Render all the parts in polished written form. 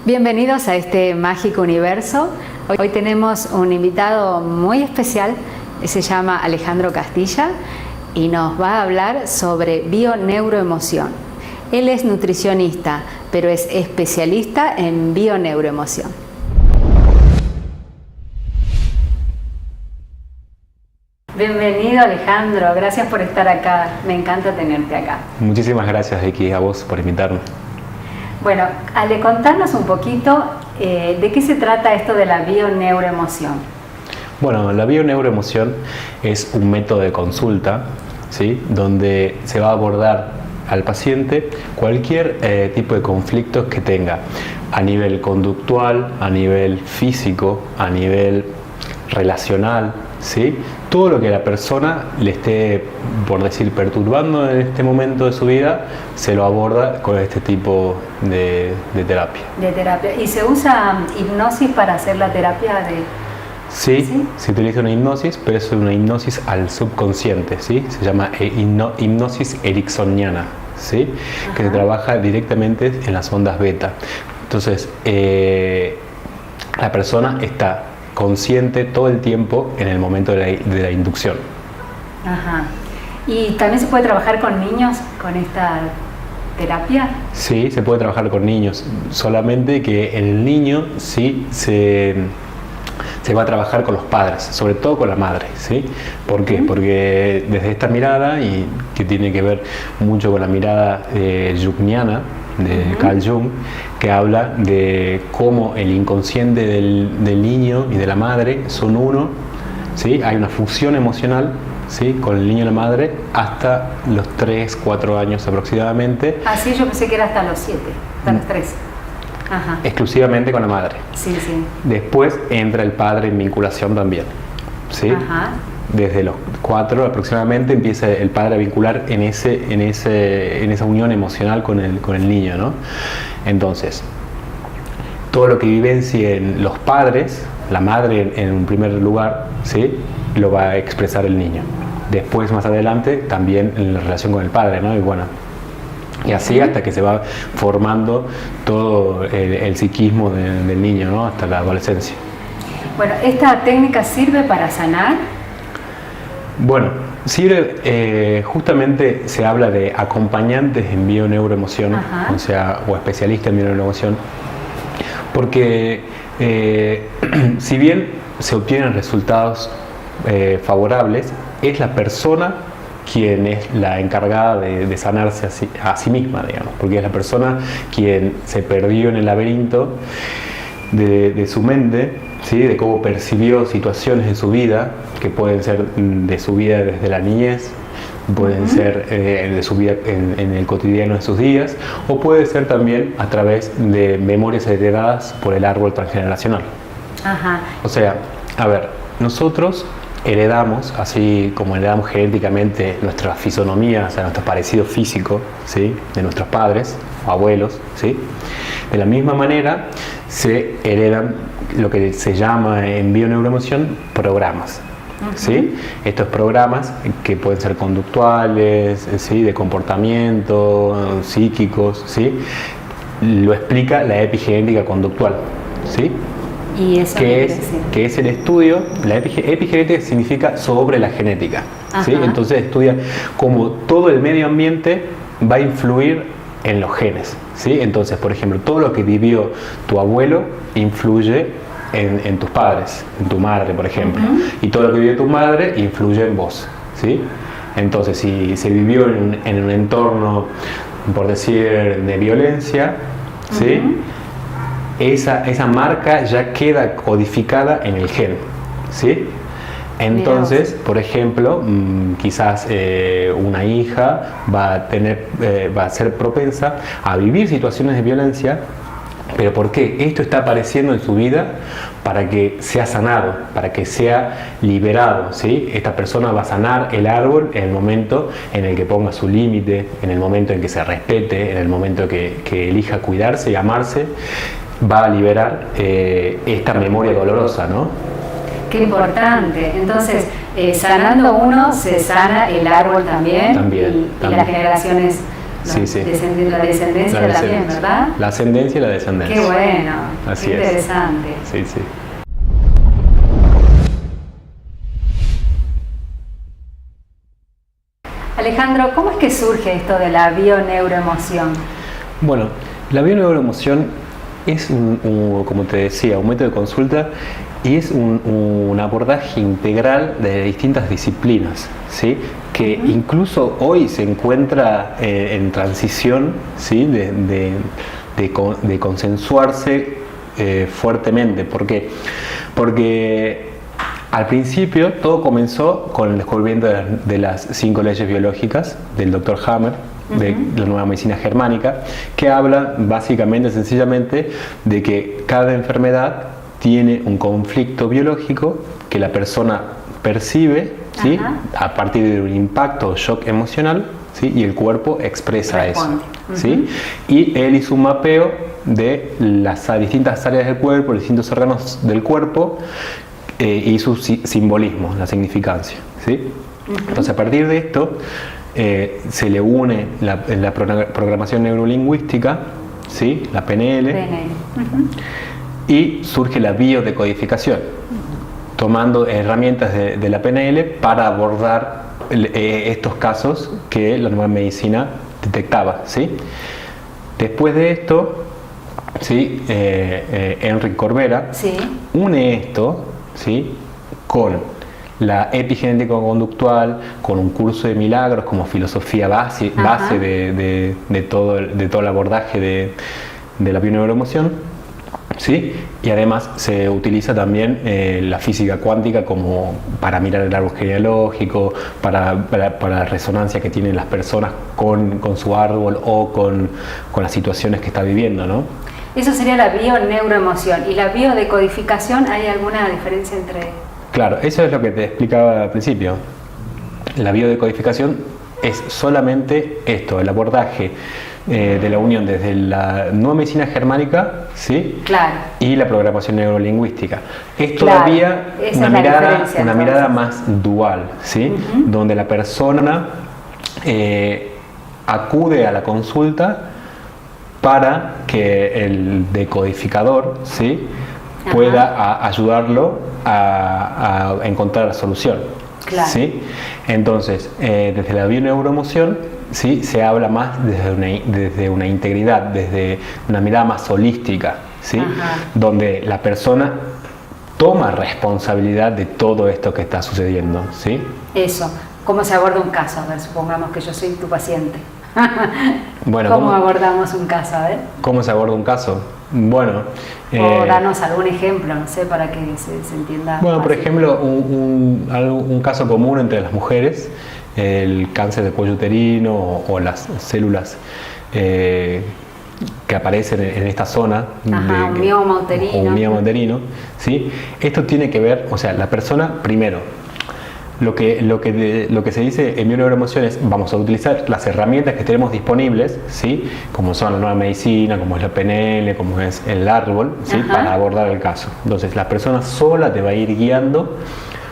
Bienvenidos a este mágico universo. Hoy tenemos un invitado muy especial, se llama Alejandro Castilla y nos va a hablar sobre bioneuroemoción. Él es nutricionista, pero es especialista en bioneuroemoción. Bienvenido Alejandro, gracias por estar acá, me encanta tenerte acá. Muchísimas gracias Vicky, a vos por invitarme. Bueno, Ale, contanos un poquito de qué se trata esto de la bioneuroemoción. Bueno, la bioneuroemoción es un método de consulta, ¿sí?, donde se va a abordar al paciente cualquier tipo de conflictos que tenga a nivel conductual, a nivel físico, a nivel relacional, ¿sí? Todo lo que a la persona le esté, por decir, perturbando en este momento de su vida, se lo aborda con este tipo de terapia. De terapia. ¿Y se usa hipnosis para hacer la terapia de...? Sí, ¿sí? Se utiliza una hipnosis, pero es una hipnosis al subconsciente, ¿sí? Se llama hipnosis ericksoniana, ¿sí? Ajá. Que se trabaja directamente en las ondas beta. Entonces, la persona está consciente todo el tiempo en el momento de la inducción. Ajá. ¿Y también se puede trabajar con niños con esta terapia? Sí, se puede trabajar con niños, solamente que en el niño sí se va a trabajar con los padres, sobre todo con la madre, ¿sí? ¿Por qué? Porque desde esta mirada, y que tiene que ver mucho con la mirada junguiana, de Carl Jung, que habla de cómo el inconsciente del niño y de la madre son uno, ¿sí? Hay una fusión emocional, ¿sí?, con el niño y la madre hasta los 3, 4 años aproximadamente. Así yo pensé que era hasta los 7, hasta los 3. Ajá. Exclusivamente con la madre. Sí, sí. Después entra el padre en vinculación también, ¿sí? Ajá. Desde los 4 aproximadamente empieza el padre a vincular en esa unión emocional con el niño, ¿no? Entonces, todo lo que vivencien los padres, la madre en un primer lugar, ¿sí?, lo va a expresar el niño. Después, más adelante, también en la relación con el padre, ¿no? Y bueno, y así hasta que se va formando todo el psiquismo del niño, ¿no?, hasta la adolescencia. Bueno, ¿esta técnica sirve para sanar? Bueno, sirve, justamente se habla de acompañantes en bioneuroemoción, o especialistas en bioneuroemoción, porque si bien se obtienen resultados favorables, es la persona quien es la encargada de sanarse a sí misma, digamos, porque es la persona quien se perdió en el laberinto de su mente, ¿sí?, de cómo percibió situaciones en su vida, que pueden ser de su vida desde la niñez, pueden ser de su vida en el cotidiano de sus días, o puede ser también a través de memorias heredadas por el árbol transgeneracional. Ajá. O sea, a ver, nosotros heredamos, así como heredamos genéticamente nuestra fisonomía, o sea, nuestro parecido físico, ¿sí?, de nuestros padres o abuelos, ¿sí?, de la misma manera se heredan lo que se llama en bioneuroemoción programas, ¿sí? Estos programas que pueden ser conductuales, ¿sí?, de comportamiento, psíquicos, ¿sí?, lo explica la epigenética conductual, ¿sí? ¿Y eso que es el estudio? La epigenética significa sobre la genética, ¿sí? Entonces estudia cómo todo el medio ambiente va a influir en los genes, ¿sí? Entonces, por ejemplo, todo lo que vivió tu abuelo influye en tus padres, en tu madre, por ejemplo, y todo lo que vivió tu madre influye en vos, ¿sí? Entonces, si se vivió en un entorno, por decir, de violencia, ¿sí?, esa marca ya queda codificada en el gen, ¿sí? Entonces, por ejemplo, quizás una hija va a ser propensa a vivir situaciones de violencia. ¿Pero por qué? Esto está apareciendo en su vida para que sea sanado, para que sea liberado, ¿sí? Esta persona va a sanar el árbol en el momento en el que ponga su límite, en el momento en que se respete, en el momento que elija cuidarse y amarse, va a liberar esta memoria dolorosa, ¿no? Qué importante. Entonces, sanando uno, se sana el árbol también. También. Y las generaciones Sí, sí. La descendencia La también, ¿verdad? La ascendencia y la descendencia. Qué bueno, Así qué es. interesante. Sí, sí. Alejandro, ¿cómo es que surge esto de la bioneuroemoción? Bueno, la bioneuroemoción es, como te decía, un método de consulta y es un abordaje integral de distintas disciplinas, ¿sí? Que incluso hoy se encuentra en transición, ¿sí? de consensuarse fuertemente. ¿Por qué? Porque al principio todo comenzó con el descubrimiento de las 5 leyes biológicas del Dr. Hammer, de la nueva medicina germánica, que habla básicamente, sencillamente, de que cada enfermedad tiene un conflicto biológico que la persona percibe, ¿sí? A partir de un impacto o shock emocional, ¿sí? Y el cuerpo expresa eso, ¿sí? Y él hizo un mapeo de las distintas áreas del cuerpo, los distintos órganos del cuerpo, y su simbolismo, la significancia, ¿sí? Entonces, a partir de esto se le une la programación neurolingüística, ¿sí? La PNL, y surge la biodecodificación, tomando herramientas de la PNL para abordar estos casos que la nueva medicina detectaba, ¿sí? Después de esto, ¿sí? Enric Corbera une esto, ¿sí? Con la epigenética conductual, con un curso de milagros como filosofía base de todo el abordaje de la bioneuroemoción, ¿sí? Y además se utiliza también la física cuántica como para mirar el árbol genealógico, para la resonancia que tienen las personas con su árbol o con las situaciones que está viviendo, ¿no? Eso sería la bioneuroemoción. ¿Y la biodecodificación, hay alguna diferencia entre...? Claro, eso es lo que te explicaba al principio. La biodecodificación es solamente esto, el abordaje de la unión desde la nueva medicina germánica, ¿sí? Claro. Y la programación neurolingüística. Es todavía una mirada más dual, ¿sí? Donde la persona acude a la consulta para que el decodificador, ¿sí? Pueda ayudarlo a encontrar la solución. Claro. ¿Sí? Entonces, desde la bioneuroemoción, ¿sí? Se habla más desde una integridad, desde una mirada más holística, ¿sí? Donde la persona toma responsabilidad de todo esto que está sucediendo, ¿sí? Eso. ¿Cómo se aborda un caso? A ver, supongamos que yo soy tu paciente. Bueno, ¿Cómo abordamos un caso? A ver. ¿Cómo se aborda un caso? Bueno, o darnos algún ejemplo, no sé, para que se entienda. Bueno, fácil. por ejemplo, un caso común entre las mujeres, el cáncer de cuello uterino o las células que aparecen en esta zona, un mioma uterino. Un mioma uterino, ¿sí? Esto tiene que ver, o sea, la persona, primero, lo que se dice en bioneuroemoción es vamos a utilizar las herramientas que tenemos disponibles, ¿sí? Como son la nueva medicina, como es la PNL, como es el árbol, ¿sí? Para abordar el caso. Entonces la persona sola te va a ir guiando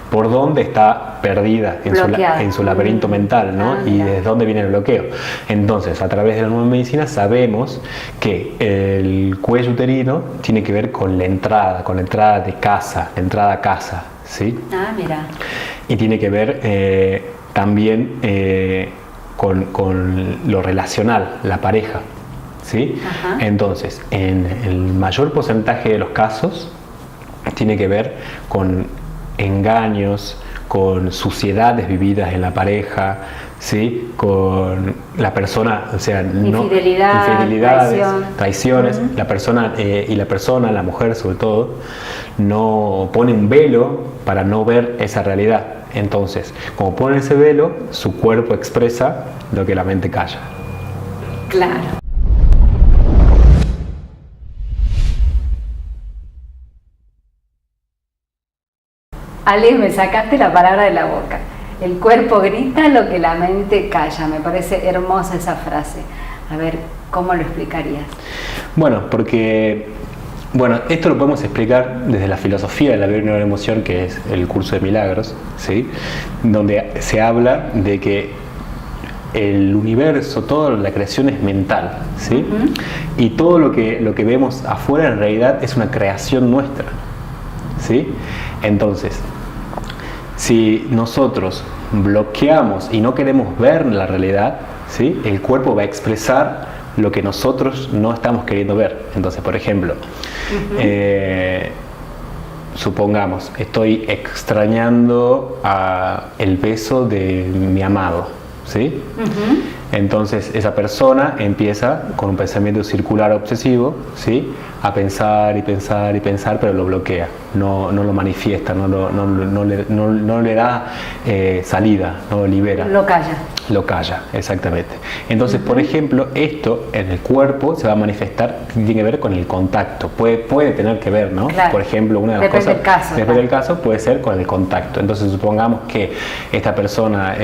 por dónde está perdida en su laberinto mental, ¿no? Y desde dónde viene el bloqueo. Entonces, a través de la nueva medicina sabemos que el cuello uterino tiene que ver con la entrada de casa, la entrada a casa, ¿sí? Ah, mira. Y tiene que ver también con lo relacional, la pareja, ¿sí? Entonces, en el mayor porcentaje de los casos tiene que ver con engaños, con suciedades vividas en la pareja, ¿sí? Con la persona, o sea, infidelidades, traiciones. La persona, la mujer sobre todo, no pone un velo para no ver esa realidad. Entonces, como pone ese velo, su cuerpo expresa lo que la mente calla. Claro. Ale, me sacaste la palabra de la boca. El cuerpo grita lo que la mente calla. Me parece hermosa esa frase. A ver, ¿cómo lo explicarías? Bueno, esto lo podemos explicar desde la filosofía de la bioneuroemoción, que es el curso de milagros, ¿sí? Donde se habla de que el universo, toda la creación es mental, ¿sí? Y todo lo que vemos afuera en realidad es una creación nuestra, ¿sí? Entonces, si nosotros bloqueamos y no queremos ver la realidad, ¿sí? El cuerpo va a expresar lo que nosotros no estamos queriendo ver. Entonces, por ejemplo, supongamos, estoy extrañando el beso de mi amado, ¿sí? Entonces esa persona empieza con un pensamiento circular obsesivo, ¿sí? A pensar y pensar y pensar, pero lo bloquea, no lo manifiesta, no le da salida, no lo libera. Lo calla. Lo calla, exactamente. Entonces, por ejemplo, esto en el cuerpo se va a manifestar, tiene que ver con el contacto. Puede tener que ver, ¿no? Claro. Por ejemplo, una de las Depende cosas, del caso, depende del caso, puede ser con el contacto. Entonces, supongamos que esta persona,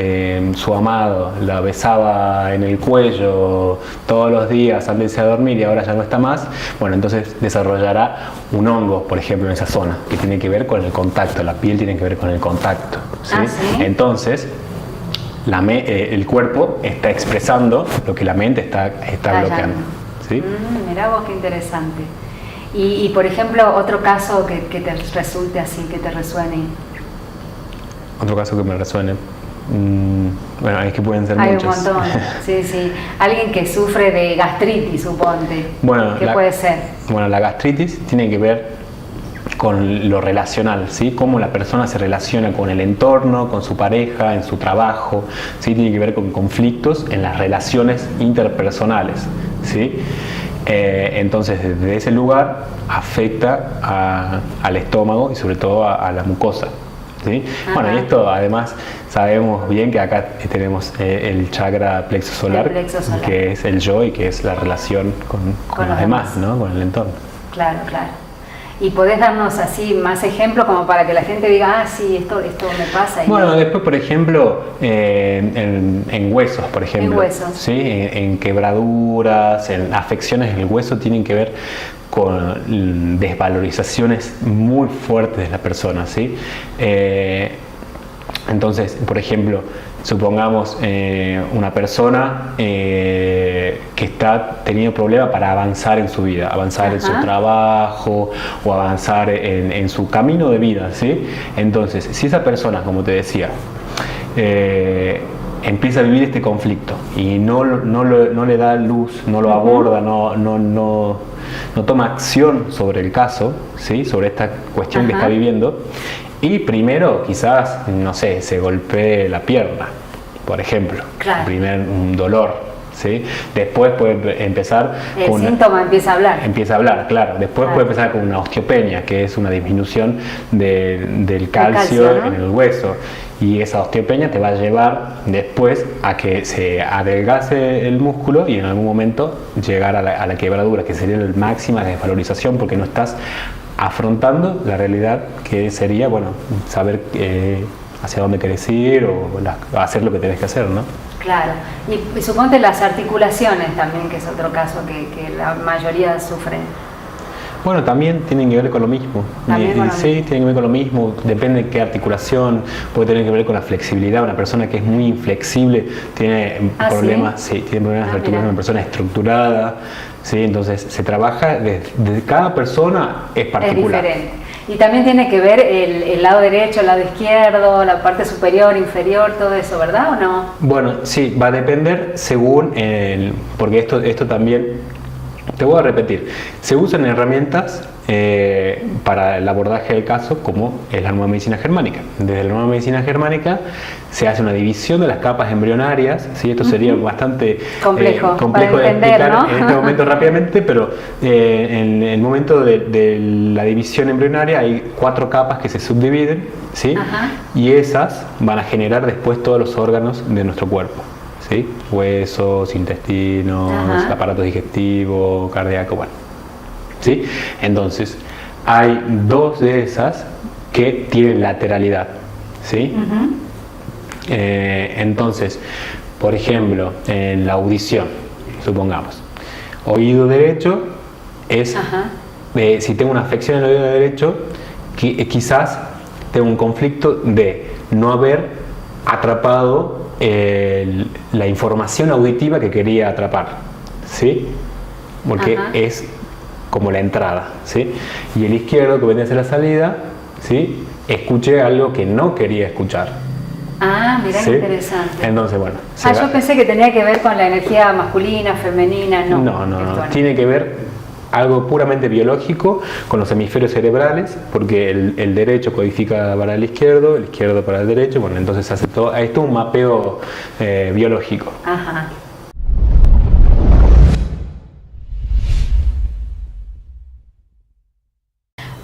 su amado, la besaba en el cuello todos los días antes de dormir y ahora ya no está más. Bueno, entonces desarrollará un hongo, por ejemplo, en esa zona, que tiene que ver con el contacto. La piel tiene que ver con el contacto, ¿sí? ¿Sí? Entonces, el cuerpo está expresando lo que la mente está bloqueando, ¿sí? Mirá vos qué interesante. Y por ejemplo, otro caso que te resulte así, que te resuene. Otro caso que me resuene. Bueno, es que pueden ser Hay muchos. un montón, sí. Alguien que sufre de gastritis, suponte. Bueno, ¿Qué puede ser? Bueno, la gastritis tiene que ver con lo relacional, ¿sí? Cómo la persona se relaciona con el entorno, con su pareja, en su trabajo, ¿sí? Tiene que ver con conflictos en las relaciones interpersonales, ¿sí? Entonces, desde ese lugar afecta al estómago y sobre todo a la mucosa, ¿sí? Bueno, y esto además sabemos bien que acá tenemos el chakra plexo solar, que es el yo y que es la relación con los demás, ¿no? Con el entorno. Claro. ¿Y podés darnos así más ejemplos como para que la gente diga, sí, esto me pasa? Bueno, después, por ejemplo, en huesos, por ejemplo. En huesos. ¿Sí? En quebraduras, en afecciones en el hueso tienen que ver con desvalorizaciones muy fuertes de la persona, ¿sí? Entonces, por ejemplo, supongamos una persona que está teniendo problemas para avanzar en su vida, avanzar en su trabajo o avanzar en su camino de vida, ¿sí? Entonces, si esa persona, como te decía, empieza a vivir este conflicto y no le da luz, no lo aborda, no toma acción sobre el caso, ¿sí? Sobre esta cuestión que está viviendo, y primero quizás, no sé, se golpee la pierna, por ejemplo, un dolor, ¿sí? Después puede empezar el síntoma empieza a hablar. Claro. Después puede empezar con una osteopenia, que es una disminución del calcio, ¿no? En el hueso, y esa osteopenia te va a llevar después a que se adelgace el músculo y en algún momento llegar a la quebradura, que sería la máxima desvalorización, porque no estás afrontando la realidad, que sería, bueno, saber hacia dónde querés ir o hacer lo que tenés que hacer, ¿no? Claro, y suponte las articulaciones también, que es otro caso que la mayoría sufren. Bueno, también tienen que ver con lo mismo. Sí, tienen que ver con lo mismo. Depende de qué articulación. Puede tener que ver con la flexibilidad. Una persona que es muy inflexible tiene problemas. ¿Sí? Tiene problemas de articulación. Una persona estructurada. ¿Sí? Entonces se trabaja de cada persona es particular. Es diferente. Y también tiene que ver el lado derecho, el lado izquierdo, la parte superior, inferior, todo eso, ¿verdad o no? Bueno, sí, va a depender según porque esto también. Te voy a repetir, se usan herramientas para el abordaje del caso, como es la nueva medicina germánica. Desde la nueva medicina germánica se hace una división de las capas embrionarias, ¿sí? Esto sería bastante complejo de explicar, ¿no? En este momento rápidamente, pero en el momento de la división embrionaria hay 4 capas que se subdividen, ¿sí? Y esas van a generar después todos los órganos de nuestro cuerpo. ¿Sí? Huesos, intestinos, aparato digestivo, cardíaco, bueno. ¿Sí? Entonces, hay 2 de esas que tienen lateralidad, ¿sí? Entonces, por ejemplo, en la audición, supongamos, oído derecho es, si tengo una afección en el oído derecho, quizás tengo un conflicto de no haber atrapado la información auditiva que quería atrapar, ¿sí? Porque es como la entrada, ¿sí? Y el izquierdo, que vendría a ser la salida, ¿sí? Escuché algo que no quería escuchar. Ah, mirá, ¿sí? qué interesante. Entonces, bueno. Yo pensé que tenía que ver con la energía masculina, femenina, no. No. Tiene que ver algo puramente biológico con los hemisferios cerebrales, porque el derecho codifica para el izquierdo para el derecho, bueno, entonces hace todo, esto es un mapeo biológico. Ajá.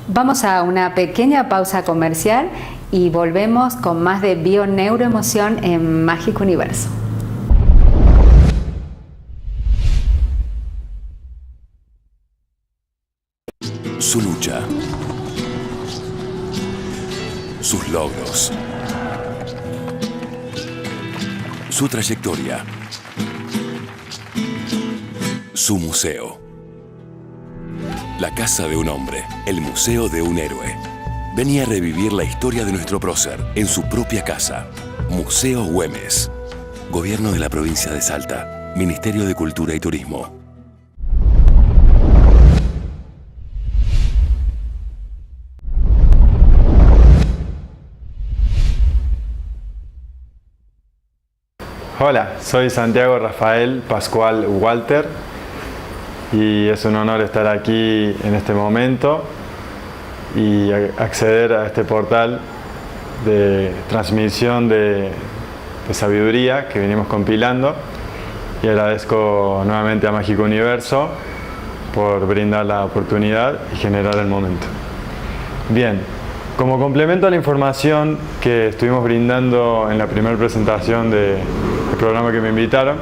Vamos a una pequeña pausa comercial y volvemos con más de Bio-Neuroemoción en Mágico Universo. Su lucha, sus logros, su trayectoria, su museo. La casa de un hombre, el museo de un héroe. Venía a revivir la historia de nuestro prócer en su propia casa. Museo Güemes. Gobierno de la provincia de Salta. Ministerio de Cultura y Turismo. Hola, soy Santiago Rafael Pascual Walter y es un honor estar aquí en este momento y acceder a este portal de transmisión de sabiduría que venimos compilando, y agradezco nuevamente a Mágico Universo por brindar la oportunidad y generar el momento. Bien, como complemento a la información que estuvimos brindando en la primera presentación del programa que me invitaron,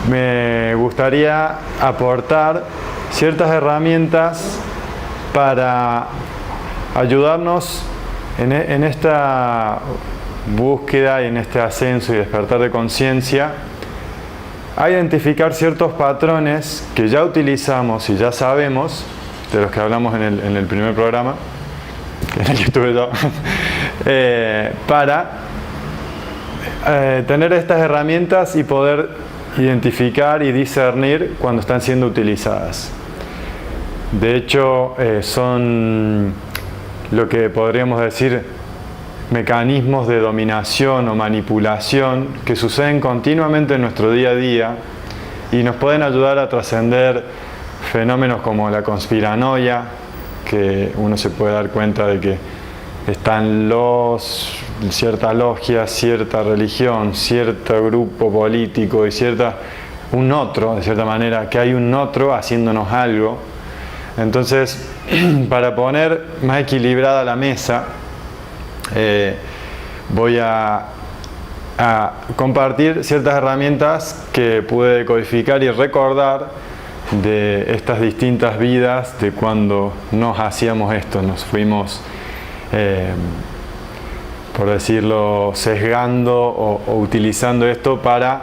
me gustaría aportar ciertas herramientas para ayudarnos en esta búsqueda y en este ascenso y despertar de conciencia a identificar ciertos patrones que ya utilizamos y ya sabemos, de los que hablamos en el primer programa, en el que estuve yo, para tener estas herramientas y poder identificar y discernir cuando están siendo utilizadas. De hecho, son lo que podríamos decir mecanismos de dominación o manipulación que suceden continuamente en nuestro día a día y nos pueden ayudar a trascender fenómenos como la conspiranoia, que uno se puede dar cuenta de que están cierta logia, cierta religión, cierto grupo político y un otro, de cierta manera, que hay un otro haciéndonos algo. Entonces, para poner más equilibrada la mesa, voy a compartir ciertas herramientas que pude codificar y recordar de estas distintas vidas, de cuando nos hacíamos esto, nos fuimos, por decirlo, sesgando o utilizando esto para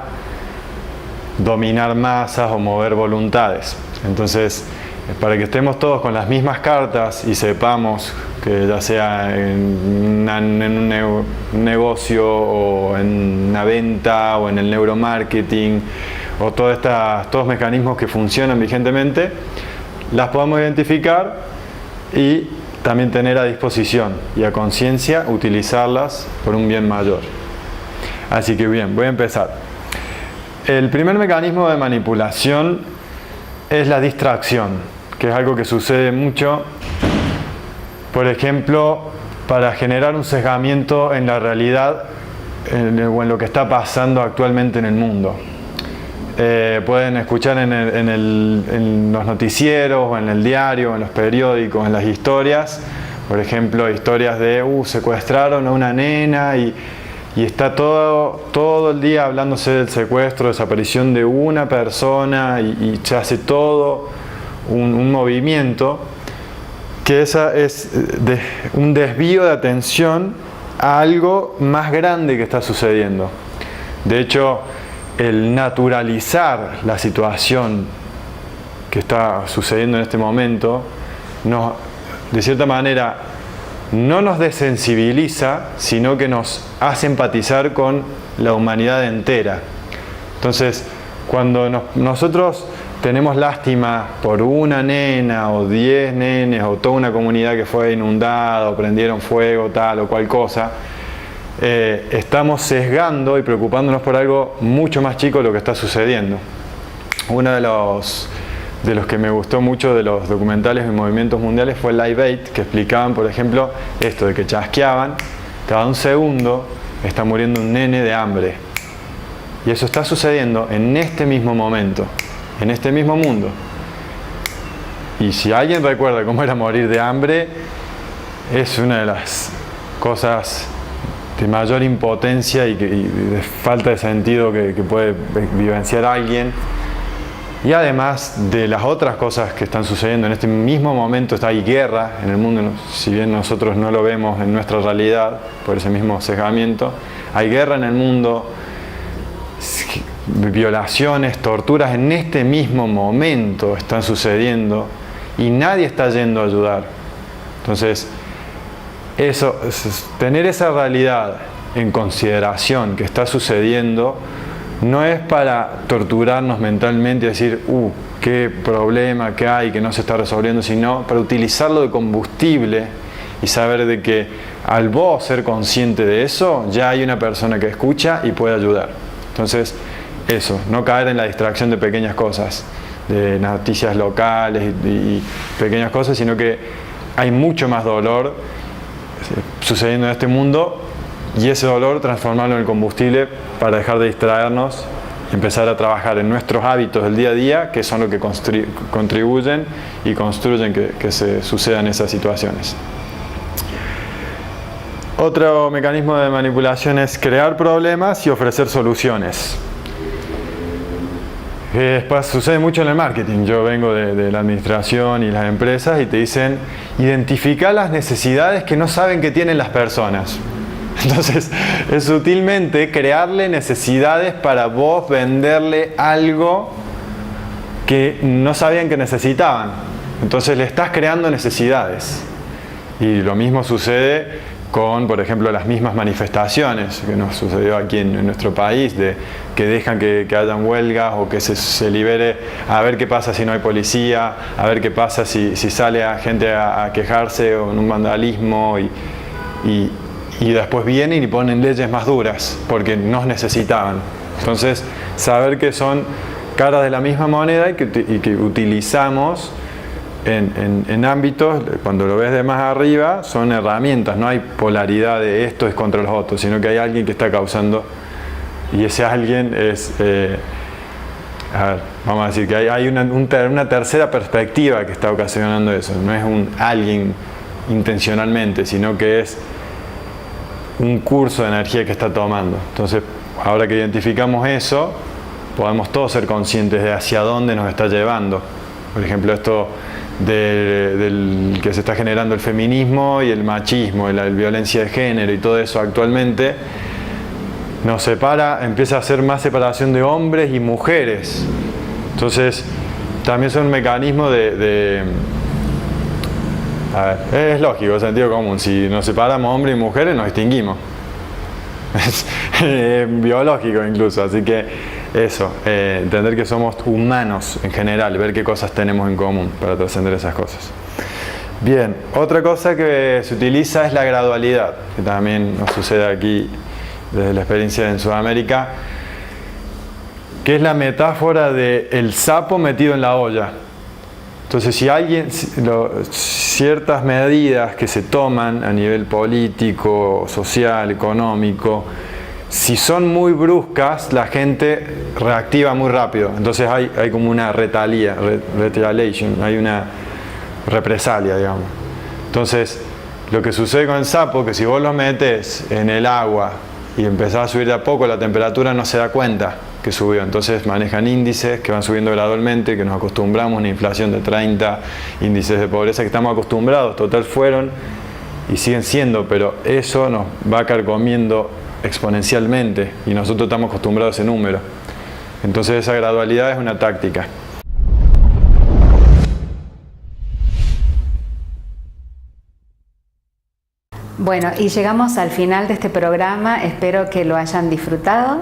dominar masas o mover voluntades. Entonces, para que estemos todos con las mismas cartas y sepamos que ya sea en un negocio o en una venta o en el neuromarketing o todos mecanismos que funcionan vigentemente, las podamos identificar y también tener a disposición y a conciencia utilizarlas por un bien mayor. Así que bien, voy a empezar. El primer mecanismo de manipulación es la distracción, que es algo que sucede mucho, por ejemplo, para generar un sesgamiento en la realidad o en lo que está pasando actualmente en el mundo. Pueden escuchar en los noticieros, o en el diario, en los periódicos, en las historias, por ejemplo, historias de secuestraron a una nena y está todo el día hablándose del secuestro, desaparición de una persona y se hace todo un movimiento que esa es un desvío de atención a algo más grande que está sucediendo. De hecho, el naturalizar la situación que está sucediendo en este momento, de cierta manera, no nos desensibiliza, sino que nos hace empatizar con la humanidad entera. Entonces, cuando nosotros tenemos lástima por una nena o 10 nenes o toda una comunidad que fue inundada o prendieron fuego, tal o cual cosa, estamos sesgando y preocupándonos por algo mucho más chico de lo que está sucediendo. Uno de los que me gustó mucho de los documentales de movimientos mundiales fue Live Aid, que explicaban, por ejemplo, esto de que chasqueaban, cada un segundo está muriendo un nene de hambre. Y eso está sucediendo en este mismo momento, en este mismo mundo. Y si alguien recuerda cómo era morir de hambre, es una de las cosas de mayor impotencia y de falta de sentido que puede vivenciar alguien. Y además de las otras cosas que están sucediendo en este mismo momento, hay guerra en el mundo, si bien nosotros no lo vemos en nuestra realidad por ese mismo sesgamiento, hay guerra en el mundo, violaciones, torturas en este mismo momento están sucediendo y nadie está yendo a ayudar. Entonces, tener esa realidad en consideración que está sucediendo no es para torturarnos mentalmente y decir, qué problema que hay, que no se está resolviendo, sino para utilizarlo de combustible y saber de que al vos ser consciente de eso, ya hay una persona que escucha y puede ayudar. Entonces, eso, no caer en la distracción de pequeñas cosas, de noticias locales y pequeñas cosas, sino que hay mucho más dolor sucediendo en este mundo y ese dolor transformarlo en el combustible para dejar de distraernos y empezar a trabajar en nuestros hábitos del día a día, que son lo que contribuyen y construyen que se sucedan esas situaciones. Otro mecanismo de manipulación es crear problemas y ofrecer soluciones. Sucede mucho en el marketing. Yo vengo de la administración y las empresas y te dicen, identifica las necesidades que no saben que tienen las personas. Entonces, es sutilmente crearle necesidades para vos venderle algo que no sabían que necesitaban. Entonces, le estás creando necesidades. Y lo mismo sucede con, por ejemplo, las mismas manifestaciones que nos sucedió aquí en nuestro país, de que dejan que hayan huelgas o que se libere, a ver qué pasa si no hay policía, a ver qué pasa si sale a gente a quejarse o en un vandalismo y después vienen y ponen leyes más duras porque nos necesitaban. Entonces, saber que son caras de la misma moneda y que utilizamos en ámbitos, cuando lo ves de más arriba, son herramientas, no hay polaridad de esto es contra los otros, sino que hay alguien que está causando, y ese alguien es, vamos a decir que hay una tercera perspectiva que está ocasionando eso, no es un alguien intencionalmente, sino que es un curso de energía que está tomando. Entonces, ahora que identificamos eso, podemos todos ser conscientes de hacia dónde nos está llevando. Por ejemplo, esto del que se está generando el feminismo y el machismo, y la violencia de género y todo eso actualmente, nos separa, empieza a hacer más separación de hombres y mujeres. Entonces, también son un mecanismo a ver, es lógico, es sentido común. Si nos separamos hombres y mujeres, nos extinguimos. Es biológico incluso, así que eso, entender que somos humanos en general, ver qué cosas tenemos en común para trascender esas cosas. Bien, otra cosa que se utiliza es la gradualidad, que también nos sucede aquí desde la experiencia en Sudamérica, que es la metáfora del sapo metido en la olla. Entonces, si ciertas medidas que se toman a nivel político, social, económico, si son muy bruscas, la gente reactiva muy rápido. Entonces hay como una retaliation, hay una represalia, digamos. Entonces, lo que sucede con el sapo, que si vos lo metes en el agua y empezás a subir de a poco, la temperatura no se da cuenta que subió. Entonces manejan índices que van subiendo gradualmente, que nos acostumbramos a una inflación de 30, índices de pobreza que estamos acostumbrados, total fueron y siguen siendo, pero eso nos va carcomiendo exponencialmente y nosotros estamos acostumbrados a ese número. Entonces esa gradualidad es una táctica. Bueno, y llegamos al final de este programa. Espero que lo hayan disfrutado,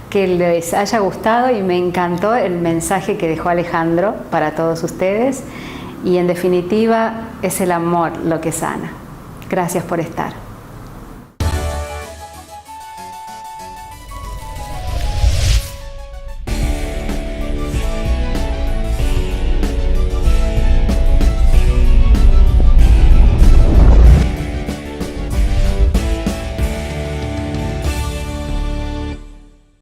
que les haya gustado, y me encantó el mensaje que dejó Alejandro para todos ustedes. Y en definitiva, es el amor lo que sana. Gracias por estar.